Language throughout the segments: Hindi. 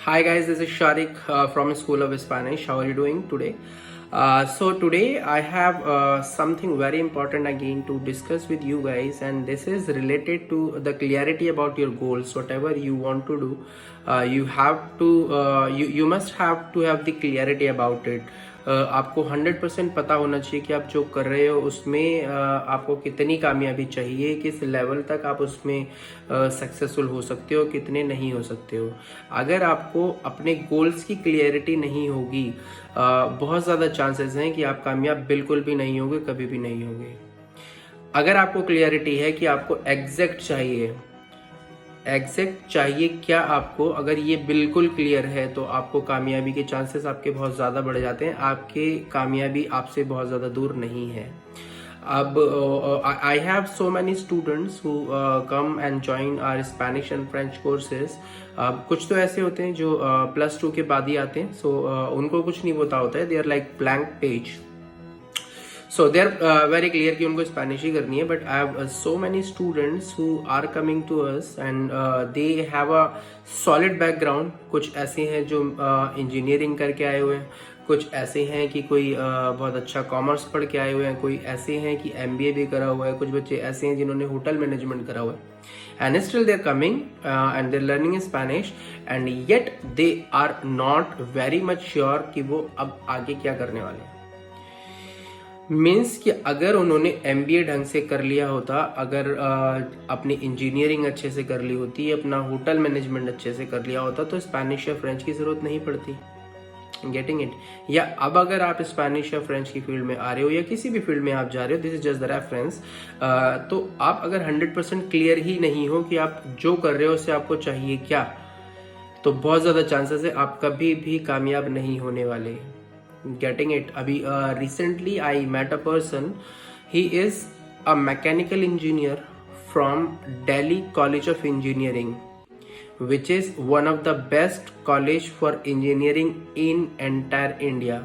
Hi guys, this is Sharik from School of Spanish. How are you doing today? So today I have something very important again to discuss with you guys, and this is related to the clarity about your goals. Whatever you want to do, you have to you must have to have the clarity about it. आपको 100% पता होना चाहिए कि आप जो कर रहे हो उसमें आपको कितनी कामयाबी चाहिए, किस लेवल तक आप उसमें सक्सेसफुल हो सकते हो, कितने नहीं हो सकते हो। अगर आपको अपने गोल्स की क्लियरिटी नहीं होगी, बहुत ज़्यादा चांसेस हैं कि आप कामयाब बिल्कुल भी नहीं होगे, कभी भी नहीं होगे। अगर आपको क्लियरिटी है कि आपको एग्जैक्ट चाहिए क्या आपको, अगर ये बिल्कुल क्लियर है तो आपको कामयाबी के चांसेस आपके बहुत ज़्यादा बढ़ जाते हैं। आपके कामयाबी आपसे बहुत ज़्यादा दूर नहीं है। अब I have so many students who come and join our Spanish and French courses. कुछ तो ऐसे होते हैं जो +2 के बाद ही आते हैं, सो उनको कुछ नहीं पता होता है, they are like blank page. So they are very clear कि उनको स्पेनिश ही करनी है, but I have so many students who are coming to us and they have a solid background. कुछ ऐसे हैं जो इंजीनियरिंग करके आए हुए हैं, कुछ ऐसे हैं कि कोई बहुत अच्छा कॉमर्स पढ़ के आए हुए हैं, कोई ऐसे हैं कि MBA भी करा हुआ है, कुछ बच्चे ऐसे हैं जिन्होंने होटल मैनेजमेंट करा हुआ है। And still they are coming and they are learning Spanish, and yet they are not very much sure कि वो अब आगे क्या करने वाले हैं। मीन्स कि अगर उन्होंने MBA ढंग से कर लिया होता, अगर अपनी इंजीनियरिंग अच्छे से कर ली होती, अपना होटल मैनेजमेंट अच्छे से कर लिया होता, तो स्पेनिश या फ्रेंच की जरूरत नहीं पड़ती। Getting it? या अब अगर आप स्पेनिश या फ्रेंच की फील्ड में आ रहे हो या किसी भी फील्ड में आप जा रहे हो, this is just the reference, तो आप अगर 100% क्लियर ही नहीं हो कि आप जो कर रहे हो उससे आपको चाहिए क्या, तो बहुत ज्यादा चांसेस है आप कभी भी कामयाब नहीं होने वाले। Getting it? अभी recently I met a person. He is a mechanical engineer from Delhi College of Engineering, which is one of the best college for engineering in entire India.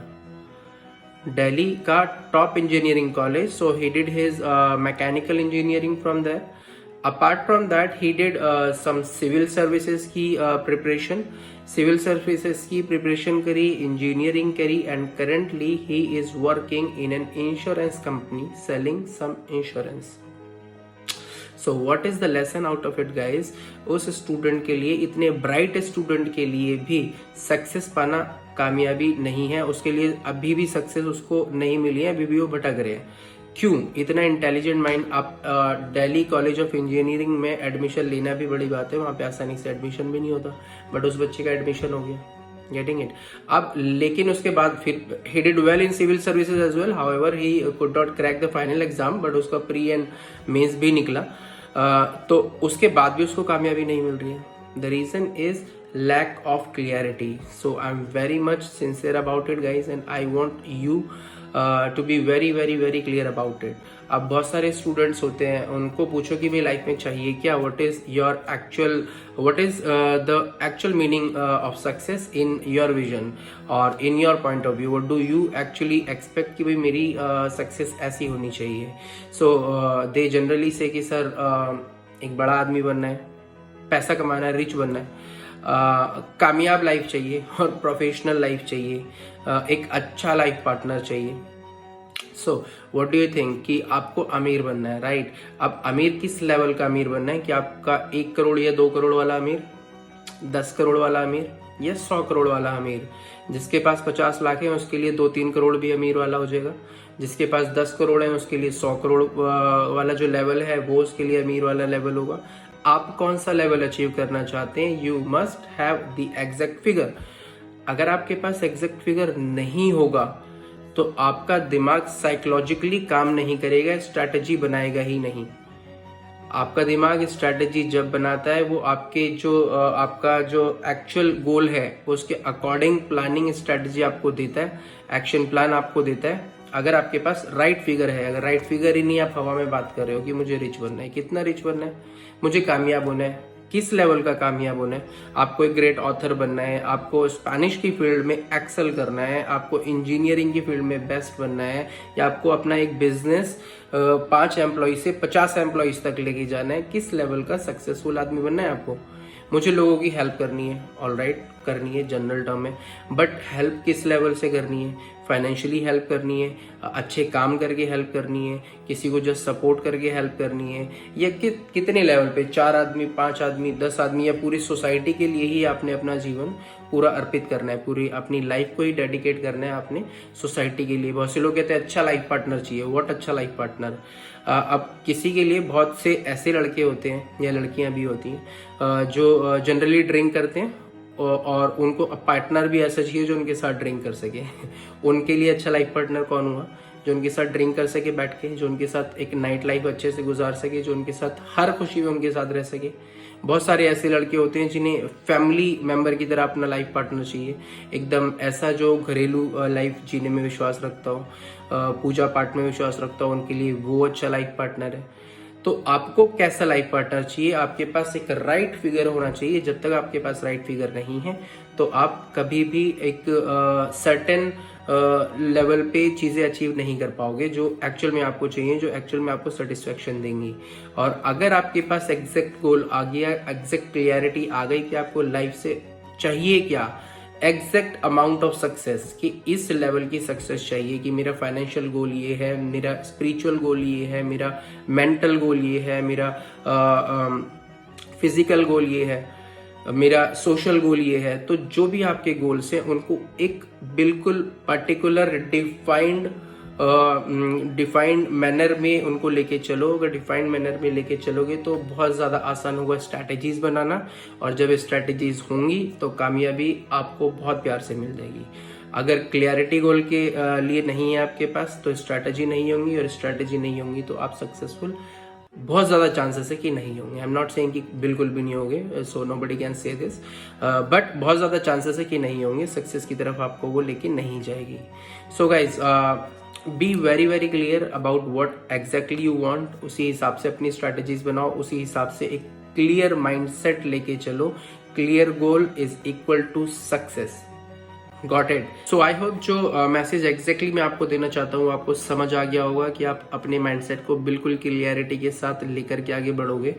Delhi का top engineering college. So he did his mechanical engineering from there. Apart from that, he did some civil services की preparation. सिविल सर्विसेज की प्रिपरेशन करी, इंजीनियरिंग करी, and currently he is working in an insurance company selling some insurance. So what is the lesson out of it guys? उस स्टूडेंट के लिए, इतने ब्राइट स्टूडेंट के लिए भी सक्सेस पाना कामयाबी नहीं है। उसके लिए अभी भी सक्सेस उसको नहीं मिली है, अभी भी वो भटक रहे हैं। क्यों? इतना इंटेलिजेंट माइंड। आप दिल्ली कॉलेज ऑफ इंजीनियरिंग में एडमिशन लेना भी बड़ी बात है, वहाँ पे आसानी से एडमिशन भी नहीं होता, बट उस बच्चे का एडमिशन हो गया। Getting it? अब लेकिन उसके बाद फिर he did well in civil services as well, however he could not crack the final exam, but उसका प्री एंड मेंस भी निकला, तो उसके बाद भी उसको कामयाबी नहीं मिल रही है। The reason is lack of clarity. So I'm very much sincere about it guys, and I want you to be very very very clear about it. अब बहुत सारे स्टूडेंट्स होते हैं, उनको पूछो कि भाई लाइफ में चाहिए क्या, what is the actual meaning of success in your vision और in your point of view. What do you actually expect कि भाई मेरी सक्सेस ऐसी होनी चाहिए। सो दे जनरली से कि सर एक बड़ा आदमी बनना है, पैसा कमाना है, रिच बनना है, कामयाब लाइफ चाहिए और प्रोफेशनल लाइफ चाहिए, एक अच्छा लाइफ पार्टनर चाहिए। So what do you think कि आपको अमीर बनना है, राइट? अब अमीर किस लेवल का अमीर बनना है? कि आपका 1 करोड़ या 2 करोड़ वाला अमीर, 10 करोड़ वाला अमीर, या 100 करोड़ वाला अमीर? जिसके पास 50 लाख है उसके लिए 2-3 करोड़ भी अमीर वाला हो जाएगा। जिसके पास 10 करोड़ है उसके लिए 100 करोड़ वाला जो लेवल है वो उसके लिए अमीर वाला लेवल होगा। आप कौन सा लेवल अचीव करना चाहते हैं? You must have the exact figure. अगर आपके पास एग्जैक्ट फिगर नहीं होगा तो आपका दिमाग साइकोलॉजिकली काम नहीं करेगा, स्ट्रैटेजी बनाएगा ही नहीं। आपका दिमाग स्ट्रैटेजी जब बनाता है वो आपका जो एक्चुअल गोल है उसके अकॉर्डिंग प्लानिंग स्ट्रैटेजी आपको देता है, एक्शन प्लान आपको देता है। अगर आपके पास राइट फिगर है, अगर राइट फिगर ही नहीं, आप हवा में बात कर रहे हो कि मुझे रिच बनना है, कितना रिच बनना है, मुझे कामयाब होना है, किस लेवल का कामयाब होना है, आपको एक ग्रेट ऑथर बनना है, आपको स्पेनिश की फील्ड में एक्सेल करना है, आपको इंजीनियरिंग की फील्ड में बेस्ट बनना है, या आपको अपना एक बिजनेस 5 एम्प्लॉय से 50 एम्प्लॉयज तक लेके जाना है, किस लेवल का सक्सेसफुल आदमी बनना है आपको? मुझे लोगों की हेल्प करनी है, ऑलराइट। करनी है जनरल टर्म में, बट हेल्प किस लेवल से करनी है? फाइनेंशियली हेल्प करनी है, अच्छे काम करके हेल्प करनी है, किसी को जस्ट सपोर्ट करके हेल्प करनी है, या कितने लेवल पे? 4 आदमी, 5 आदमी, 10 आदमी, या पूरी सोसाइटी के लिए ही आपने अपना जीवन पूरा अर्पित करना है, पूरी अपनी लाइफ को ही डेडिकेट करना है आपने सोसाइटी के लिए? बहुत से लोग कहते हैं अच्छा लाइफ पार्टनर चाहिए। व्हाट अच्छा लाइफ पार्टनर? अब किसी के लिए बहुत से ऐसे लड़के होते हैं या लड़कियां भी होती हैं जो जनरली ड्रिंक करते हैं और उनको पार्टनर भी ऐसा चाहिए जो उनके साथ ड्रिंक कर सके। उनके लिए अच्छा लाइफ पार्टनर कौन हुआ? जो उनके साथ ड्रिंक कर सके बैठ के, जो उनके साथ एक नाइट लाइफ अच्छे से गुजार सके, जो उनके साथ हर खुशी में उनके साथ रह सके। बहुत सारे ऐसे लड़के होते हैं जिन्हें फैमिली मेंबर की तरह अपना लाइफ पार्टनर चाहिए, एकदम ऐसा जो घरेलू लाइफ जीने में विश्वास रखता हो, पूजा पाठ में विश्वास रखता हो, उनके लिए वो अच्छा लाइफ पार्टनर है। तो आपको कैसा लाइफ पार्टनर चाहिए? आपके पास एक राइट फिगर होना चाहिए। जब तक आपके पास राइट फिगर नहीं है तो आप कभी भी एक सर्टेन लेवल पे चीज़ें अचीव नहीं कर पाओगे जो एक्चुअल में आपको चाहिए, जो एक्चुअल में आपको सेटिस्फेक्शन देंगी। और अगर आपके पास एग्जैक्ट गोल आ गया, एग्जैक्ट क्लियरिटी आ गई कि आपको लाइफ से चाहिए क्या, एग्जैक्ट अमाउंट ऑफ सक्सेस, कि इस लेवल की सक्सेस चाहिए, कि मेरा फाइनेंशियल गोल ये है, मेरा स्पिरिचुअल गोल ये है, मेरा मेंटल गोल ये है, मेरा फिजिकल गोल ये है, मेरा सोशल गोल ये है, तो जो भी आपके गोल्स हैं उनको एक बिल्कुल पर्टिकुलर डिफाइंड मैनर में उनको लेके चलो। अगर डिफाइंड मैनर में लेके चलोगे तो बहुत ज़्यादा आसान होगा स्ट्रैटेजीज बनाना, और जब स्ट्रैटेजीज होंगी तो कामयाबी आपको बहुत प्यार से मिल जाएगी। अगर क्लियरिटी गोल के लिए नहीं है आपके पास तो स्ट्रैटेजी नहीं होंगी, और स्ट्रैटेजी नहीं होंगी तो आप सक्सेसफुल बहुत ज़्यादा चांसेस है कि नहीं होंगे। आई एम नॉट सेइंग कि बिल्कुल भी नहीं होंगे, so nobody can say this, but बहुत ज़्यादा चांसेस है कि नहीं होंगे, सक्सेस की तरफ आपको वो लेके नहीं जाएगी। So guys, be very very clear about what exactly you want. उसी हिसाब से अपनी स्ट्रैटेजीज बनाओ, उसी हिसाब से एक क्लियर माइंडसेट लेके चलो। Clear goal is equal to success. Got it? So I hope जो मैसेज एग्जैक्टली मैं आपको देना चाहता हूँ आपको समझ आ गया होगा कि आप अपने माइंडसेट को बिल्कुल क्लियरिटी के साथ लेकर के आगे बढ़ोगे,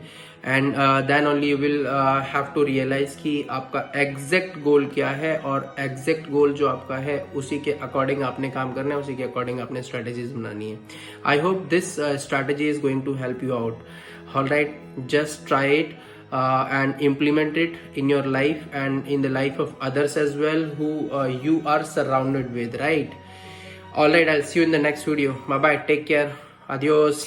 and then only you will have to realise कि आपका एग्जैक्ट गोल क्या है, और एग्जैक्ट गोल जो आपका है उसी के अकॉर्डिंग आपने काम करना है, उसी के अकॉर्डिंग आपने स्ट्रैटेजीज बनानी है। I hope this strategy is going to help you out. Alright, just try it and implement it in your life and in the life of others as well who you are surrounded with, right? All right, I'll see you in the next video. Bye bye, take care, adios.